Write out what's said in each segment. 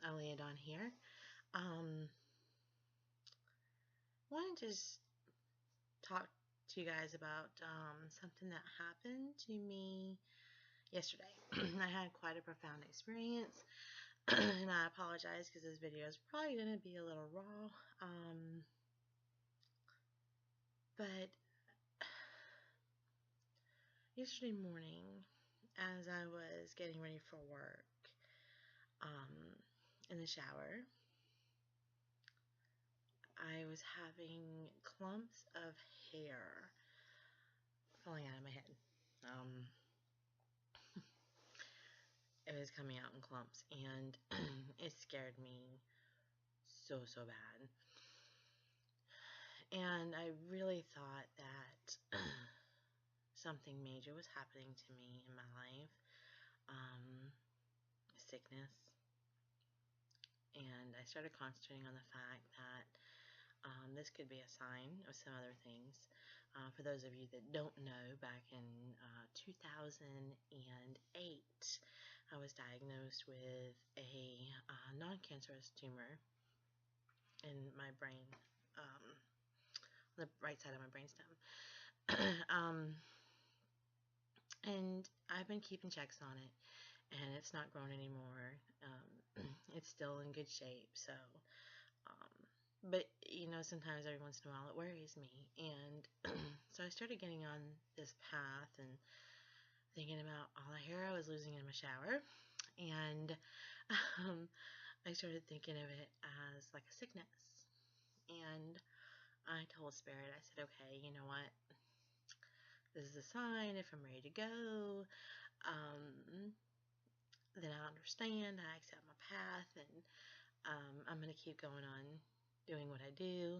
I land on here. Wanted to just talk to you guys about something that happened to me yesterday. I had quite a profound experience, and I apologize because this video is probably going to be a little raw. But yesterday morning, as I was getting ready for work, in the shower, I was having clumps of hair falling out of my head. It was coming out in clumps, and it scared me so bad. And I really thought that something major was happening to me in my life, sickness. And I started concentrating on the fact that this could be a sign of some other things. For those of you that don't know, back in 2008, I was diagnosed with a non-cancerous tumor in my brain, on the right side of my brainstem. And I've been keeping checks on it, and it's not grown anymore. It's still in good shape, so but you know, sometimes every once in a while it worries me. And so I started getting on this path and thinking about all the hair I was losing in my shower, and I started thinking of it as like a sickness. And I told Spirit, I said, okay, you know what, this is a sign. If I'm ready to go, then I understand, I accept my path, and I'm going to keep going on doing what I do.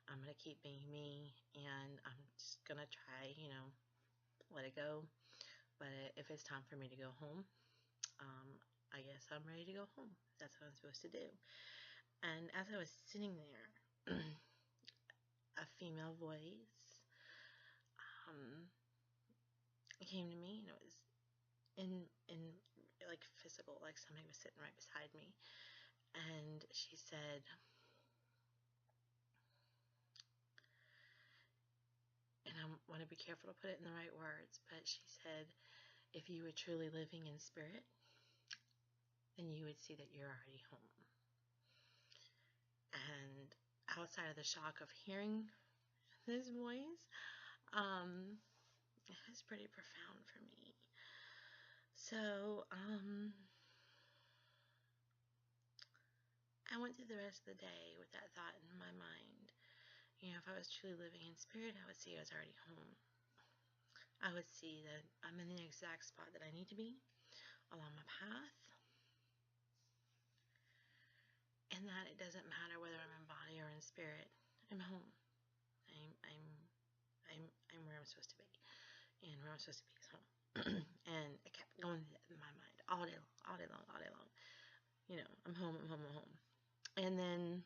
I'm going to keep being me, and I'm just going to try, let it go. But if it's time for me to go home, I guess I'm ready to go home. That's what I'm supposed to do. And as I was sitting there, a female voice came to me, and it was in like physical, like somebody was sitting right beside me, and she said, and I want to be careful to put it in the right words, but she said, if you were truly living in spirit, then you would see that you're already home. And outside of the shock of hearing this voice, it was pretty profound for me. So, I went through the rest of the day with that thought in my mind. If I was truly living in spirit, I would see I was already home. I would see that I'm in the exact spot that I need to be along my path, and that it doesn't matter whether I'm in body or in spirit. I'm home. I'm where I'm supposed to be, and where I'm supposed to be is home. And I kept going through that in my mind all day long. I'm home. And then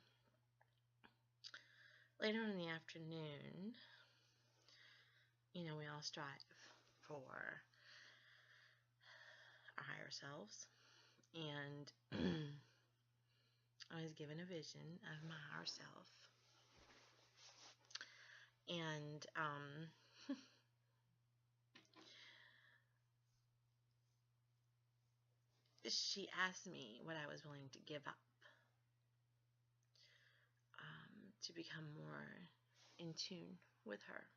later in the afternoon, we all strive for our higher selves, and I was given a vision of my higher self, and she asked me what I was willing to give up to become more in tune with her.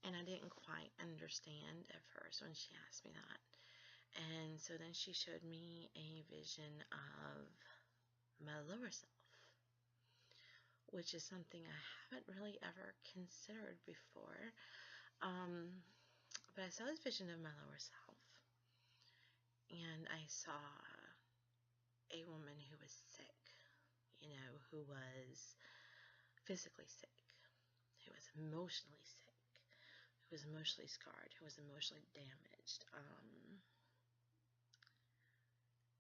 And I didn't quite understand at first when she asked me that. And so then she showed me a vision of my lower self, which is something I haven't really ever considered before. But I saw this vision of my lower self, and I saw a woman who was sick, who was physically sick, who was emotionally sick, who was emotionally scarred, who was emotionally damaged.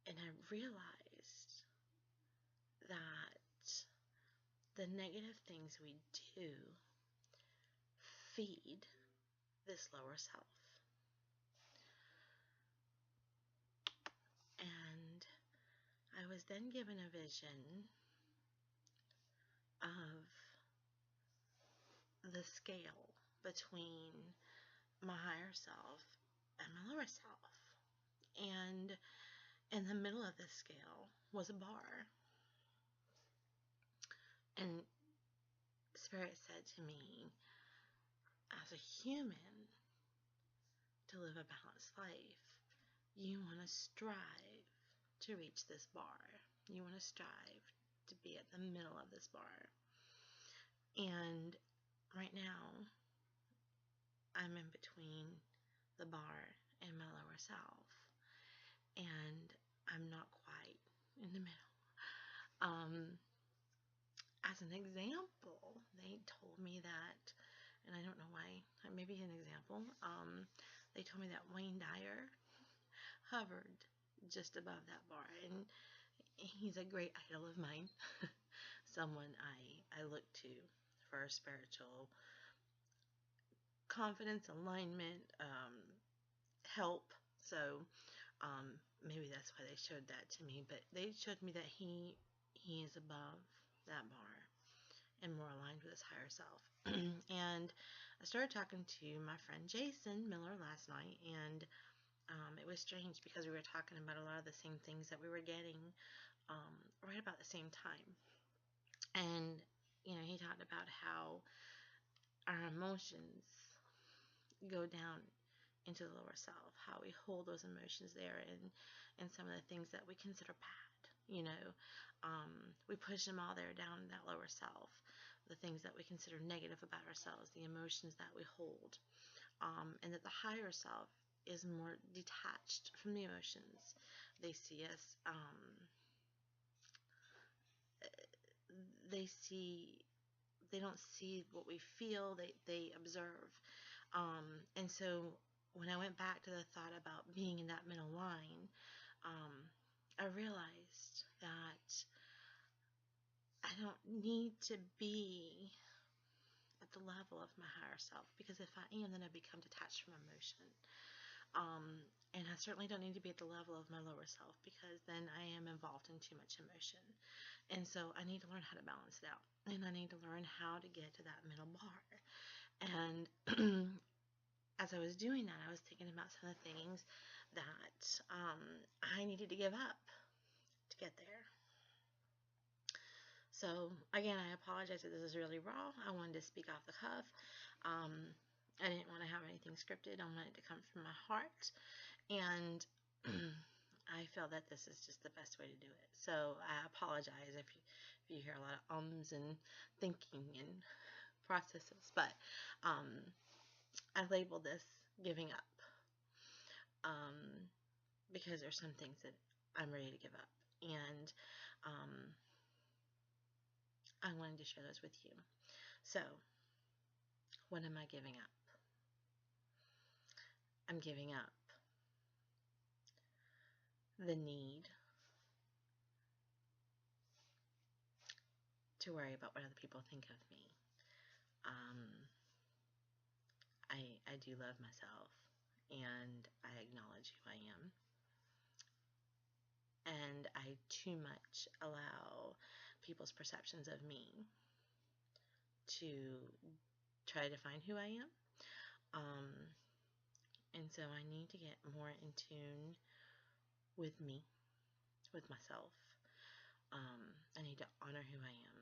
And I realized that the negative things we do feed this lower self. And was then given a vision of the scale between my higher self and my lower self. And in the middle of this scale was a bar. And Spirit said to me, as a human, to live a balanced life, you want to strive to reach this bar. You want to strive to be at the middle of this bar. And right now, I'm in between the bar and my lower self. And I'm not quite in the middle. As an example, they told me that, and I don't know why, maybe an example, they told me that Wayne Dyer hovered just above that bar, and he's a great idol of mine, someone I look to for spiritual confidence, alignment, help. So maybe that's why they showed that to me, but they showed me that he is above that bar and more aligned with his higher self. And I started talking to my friend Jason Miller last night, and it was strange because we were talking about a lot of the same things that we were getting right about the same time. And he talked about how our emotions go down into the lower self, how we hold those emotions there, and some of the things that we consider bad. We push them all there down in that lower self, the things that we consider negative about ourselves, the emotions that we hold, and that the higher self is more detached from the emotions. They see us, they don't see what we feel, they observe. And so when I went back to the thought about being in that middle line, I realized that I don't need to be at the level of my higher self, because if I am, then I become detached from emotion. And I certainly don't need to be at the level of my lower self, because then I am involved in too much emotion. And so I need to learn how to balance it out, and I need to learn how to get to that middle bar. And as I was doing that, I was thinking about some of the things that I needed to give up to get there. So again, I apologize if this is really raw. I wanted to speak off the cuff. I didn't want to have anything scripted. I wanted it to come from my heart, and I feel that this is just the best way to do it. So I apologize if you hear a lot of ums and thinking and processes, but I labeled this giving up, because there's some things that I'm ready to give up, and I wanted to share those with you. So what am I giving up? I'm giving up the need to worry about what other people think of me. I do love myself, and I acknowledge who I am. And I too much allow people's perceptions of me to try to define who I am. And so I need to get more in tune with me, with myself. I need to honor who I am.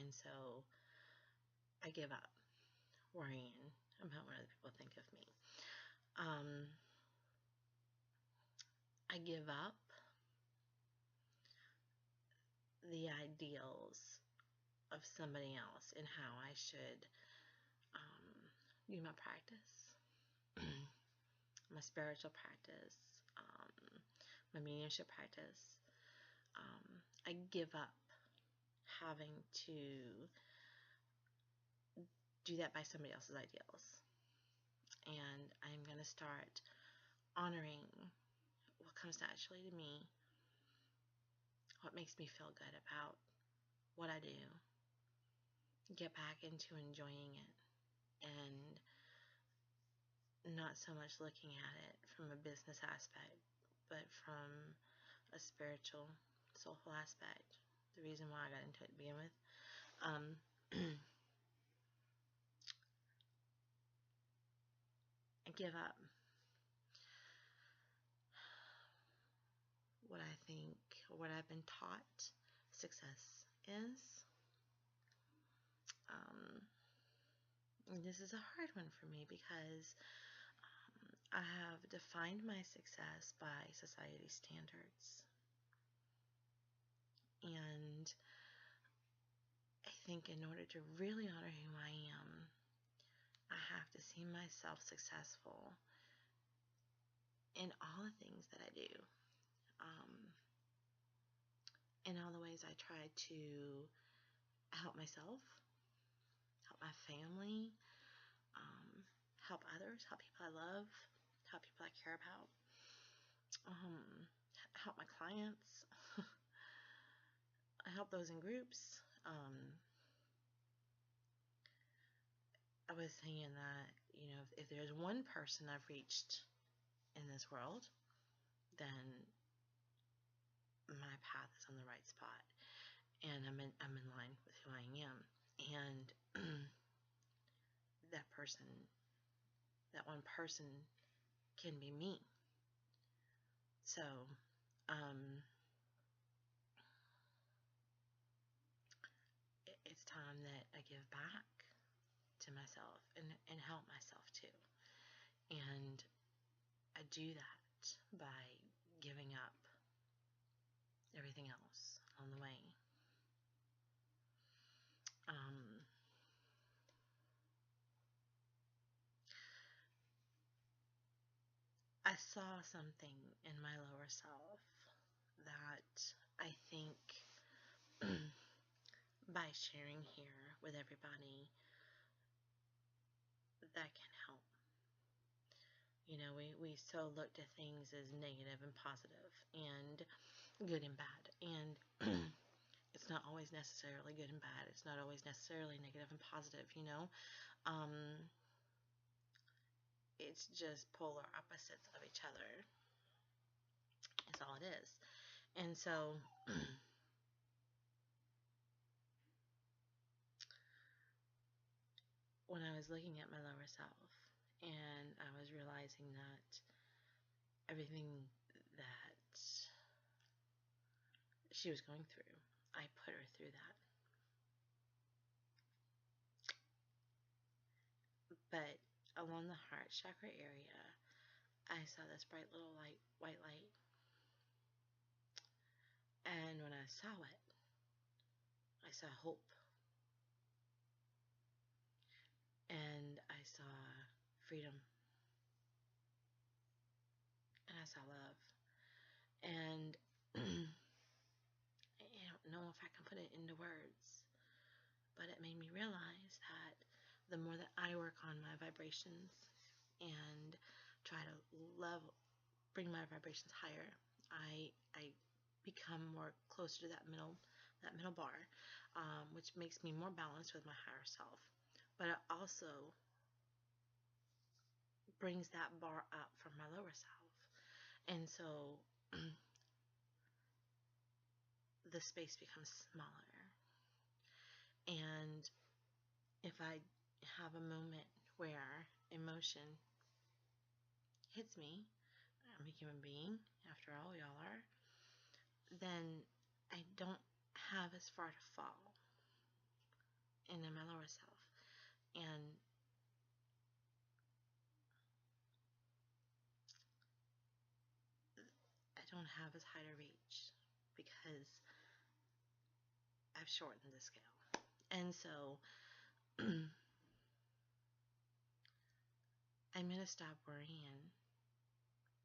And so I give up worrying about what other people think of me. I give up the ideals of somebody else and how I should do my practice, my spiritual practice, my mediumship practice. I give up having to do that by somebody else's ideals. And I'm going to start honoring what comes naturally to me, what makes me feel good about what I do, get back into enjoying it, and not so much looking at it from a business aspect, but from a spiritual soulful aspect, the reason why I got into it to begin with. I give up what I think, what I've been taught success is. And this is a hard one for me because I have defined my success by society standards. And I think in order to really honor who I am, I have to see myself successful in all the things that I do. In all the ways I try to help myself, help my family, help others, help people I love, help people I care about, help my clients, I help those in groups. I was saying that, if there's one person I've reached in this world, then my path is on the right spot, and I'm in line with who I am. And that one person can be me. So, it's time that I give back to myself and help myself too. And I do that by giving up everything else on the way. I saw something in my lower self that I think by sharing here with everybody, that can help. We so looked at things as negative and positive and good and bad. And it's not always necessarily good and bad. It's not always necessarily negative and positive, It's just polar opposites of each other. That's all it is. And so when I was looking at my lower self and I was realizing that everything that she was going through, I put her through that. But along the heart chakra area, I saw this bright little white light. And when I saw it, I saw hope. And I saw freedom. And I saw love. And I don't know if I can put it into words, but it made me realize that the more that I work on my vibrations and try to bring my vibrations higher, I become more closer to that middle bar, which makes me more balanced with my higher self. But it also brings that bar up from my lower self. And so the space becomes smaller. And if I have a moment where emotion hits me, I'm a human being, after all, y'all are, then I don't have as far to fall into my lower self. And I don't have as high to reach because I've shortened the scale. And so I'm going to stop worrying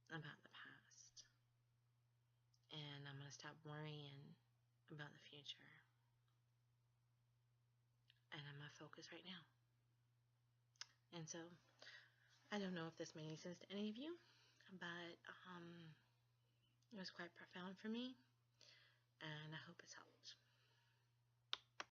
about the past. And I'm going to stop worrying about the future. And I'm going to focus right now. And so I don't know if this made any sense to any of you, but it was quite profound for me. And I hope it's helped.